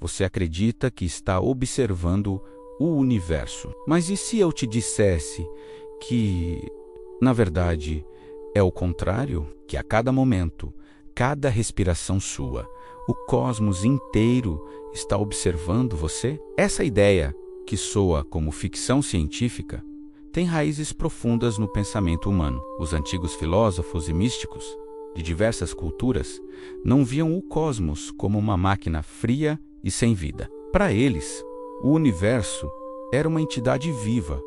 Você acredita que está observando o universo. Mas e se eu te dissesse que, na verdade, é o contrário? Que a cada momento, cada respiração sua, o cosmos inteiro está observando você? Essa ideia, que soa como ficção científica, tem raízes profundas no pensamento humano. Os antigos filósofos e místicos de diversas culturas não viam o cosmos como uma máquina fria e sem vida. Para eles, o universo era uma entidade viva,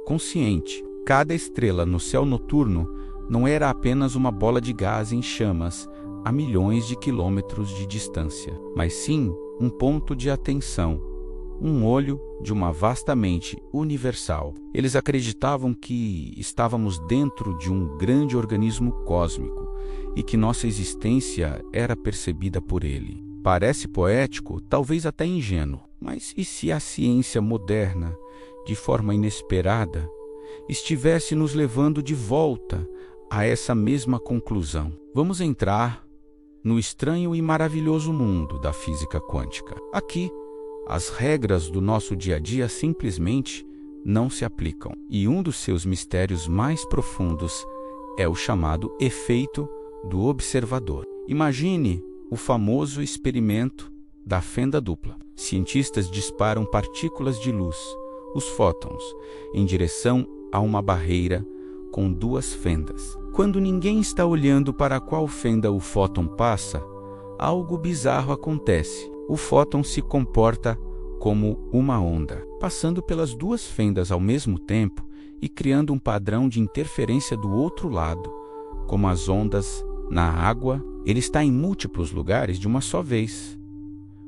consciente. Cada estrela no céu noturno não era apenas uma bola de gás em chamas a milhões de quilômetros de distância, mas sim um ponto de atenção, um olho de uma vasta mente universal. Eles acreditavam que estávamos dentro de um grande organismo cósmico e que nossa existência era percebida por ele. Parece poético, talvez até ingênuo, mas e se a ciência moderna, de forma inesperada, estivesse nos levando de volta a essa mesma conclusão? Vamos entrar no estranho e maravilhoso mundo da física quântica. Aqui, as regras do nosso dia a dia simplesmente não se aplicam. E um dos seus mistérios mais profundos é o chamado efeito do observador. Imagine o famoso experimento da fenda dupla. Cientistas disparam partículas de luz, os fótons, em direção a uma barreira com duas fendas. Quando ninguém está olhando para qual fenda o fóton passa, algo bizarro acontece. O fóton se comporta como uma onda, passando pelas duas fendas ao mesmo tempo e criando um padrão de interferência do outro lado, como as ondas na água. Ele está em múltiplos lugares de uma só vez.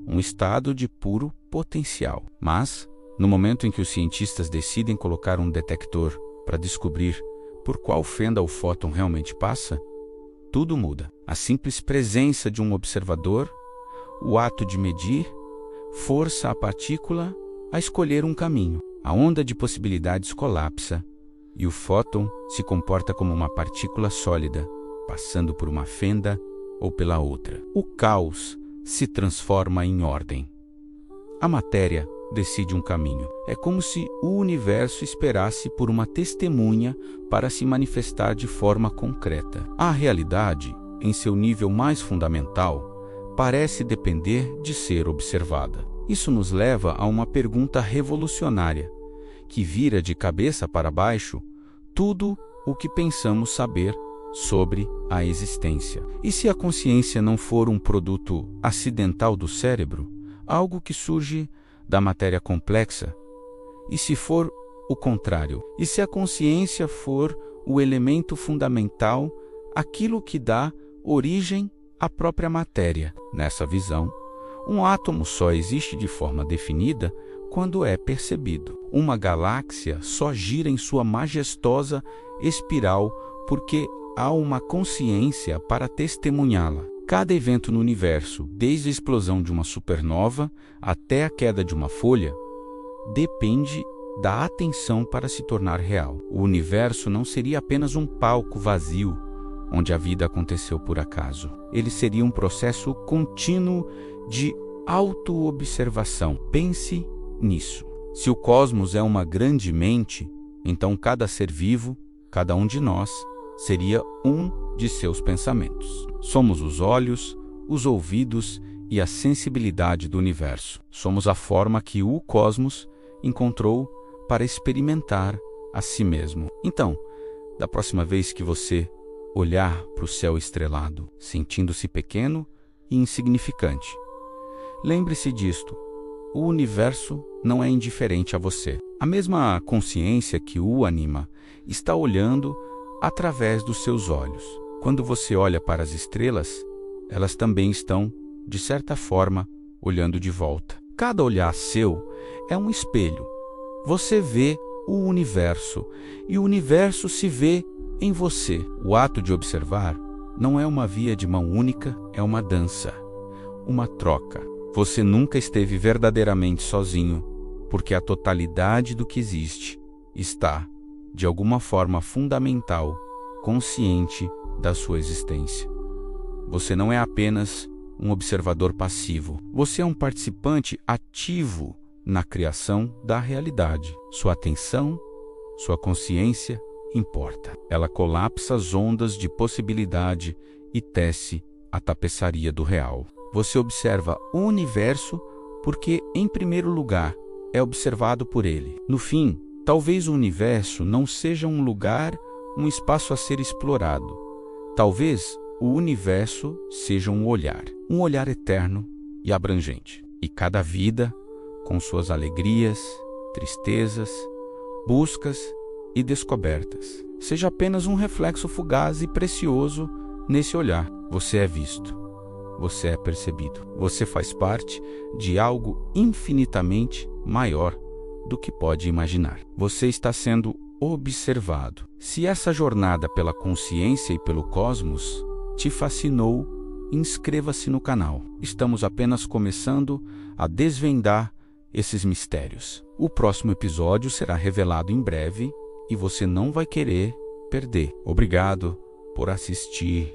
Um estado de puro potencial. Mas, no momento em que os cientistas decidem colocar um detector para descobrir por qual fenda o fóton realmente passa, tudo muda. A simples presença de um observador, o ato de medir, força a partícula a escolher um caminho. A onda de possibilidades colapsa e o fóton se comporta como uma partícula sólida, passando por uma fenda ou pela outra. O caos se transforma em ordem. A matéria decide um caminho. É como se o universo esperasse por uma testemunha para se manifestar de forma concreta. A realidade, em seu nível mais fundamental, parece depender de ser observada. Isso nos leva a uma pergunta revolucionária, que vira de cabeça para baixo tudo o que pensamos saber sobre a existência. E se a consciência não for um produto acidental do cérebro, algo que surge da matéria complexa? E se for o contrário? E se a consciência for o elemento fundamental, aquilo que dá origem à própria matéria? Nessa visão, um átomo só existe de forma definida quando é percebido. Uma galáxia só gira em sua majestosa espiral porque há uma consciência para testemunhá-la. Cada evento no universo, desde a explosão de uma supernova até a queda de uma folha, depende da atenção para se tornar real. O universo não seria apenas um palco vazio onde a vida aconteceu por acaso. Ele seria um processo contínuo de autoobservação. Pense nisso. Se o cosmos é uma grande mente, então cada ser vivo, cada um de nós, seria um de seus pensamentos. Somos os olhos, os ouvidos e a sensibilidade do universo. Somos a forma que o cosmos encontrou para experimentar a si mesmo. Então, da próxima vez que você olhar para o céu estrelado, sentindo-se pequeno e insignificante, lembre-se disto: o universo não é indiferente a você. A mesma consciência que o anima está olhando através dos seus olhos. Quando você olha para as estrelas, elas também estão, de certa forma, olhando de volta. Cada olhar seu é um espelho. Você vê o universo e o universo se vê em você. O ato de observar não é uma via de mão única, é uma dança, uma troca. Você nunca esteve verdadeiramente sozinho, porque a totalidade do que existe está, de alguma forma fundamental, consciente da sua existência. Você não é apenas um observador passivo. Você é um participante ativo na criação da realidade. Sua atenção, sua consciência importa. Ela colapsa as ondas de possibilidade e tece a tapeçaria do real. Você observa o universo porque, em primeiro lugar, é observado por ele. No fim, talvez o universo não seja um lugar, um espaço a ser explorado. Talvez o universo seja um olhar eterno e abrangente. E cada vida, com suas alegrias, tristezas, buscas e descobertas, seja apenas um reflexo fugaz e precioso nesse olhar. Você é visto, você é percebido, você faz parte de algo infinitamente maior do que pode imaginar. Você está sendo observado. Se essa jornada pela consciência e pelo cosmos te fascinou, inscreva-se no canal. Estamos apenas começando a desvendar esses mistérios. O próximo episódio será revelado em breve e você não vai querer perder. Obrigado por assistir.